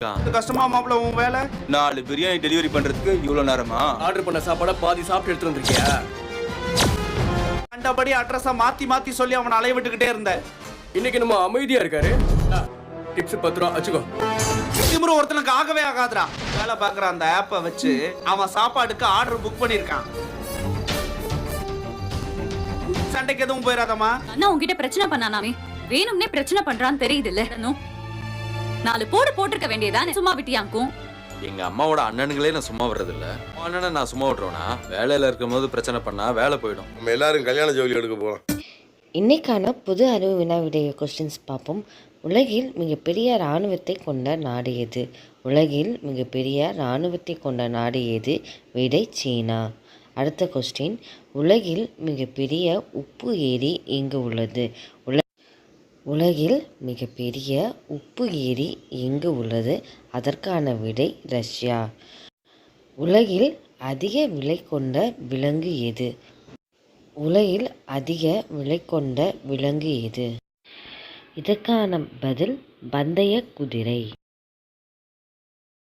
கஷ்டமா மாப்பிள்ள உன் வேலை? 4 பிரியாணி டெலிவரி பண்றதுக்கு இவ்வளவு நேரமா? ஆர்டர் பண்ண சாப்பாட பாதி சாப்பிட்டு எடுத்து வந்திருக்கியா? கண்டபடி அட்ரஸ மாத்தி மாத்தி சொல்லி அவனை அலைய விட்டுக்கிட்டே இருந்த. இன்னைக்கு நம்ம அமைதியா இருக்காரு. டிப்ஸ் 10 ரூபா வச்சுக்கோ. திமிரு ஒருத்தனுக்கு ஆகவே ஆகாதுடா. வேலை பார்க்குற அந்த ஆப்பை வச்சு அவன் சாப்பாடுக்கு ஆர்டர் புக் பண்ணியிருக்கான். சண்டைக்கு எதுவும் போயிடாதம்மா. அண்ணா உங்ககிட்ட பிரச்சனை பண்ணானாமே, வேணும்னே பிரச்சனை பண்றான்னு தெரியுது இல்ல? 4 போடு போட்டிருக்க வேண்டியதானே, சும்மா விட்டியாக்கும். எங்க அம்மாவோட அண்ணனுங்களே நான் சும்மா விடுறது இல்ல. அண்ணனை நான் சும்மா விட்டுறோன்னா வேலையில இருக்கும்போது பிரச்சனை பண்ணா வேலை போயிடும். நம்ம எல்லாரும் கல்யாண ஜோலி எடுக்க போறோம். இன்னைக்கான புது அறிவு வினா விடைய கொஸ்டின்ஸ் பார்ப்போம். உலகில் மிகப்பெரிய இராணுவத்தை கொண்ட நாடு எது? உலகில் மிகப்பெரிய இராணுவத்தை கொண்ட நாடு எது? விடை சீனா. அடுத்த கொஸ்டின், உலகில் மிகப்பெரிய உப்பு ஏரி எங்கு உள்ளது? உலகில் மிகப்பெரிய உப்பு ஏரி எங்கு உள்ளது? அதற்கான விடை ரஷ்யா. உலகில் அதிக விலை கொண்ட விலங்கு எது? உலகில் அதிக விலை கொண்ட விலங்கு எது? இதற்கான பதில் பந்தய குதிரை.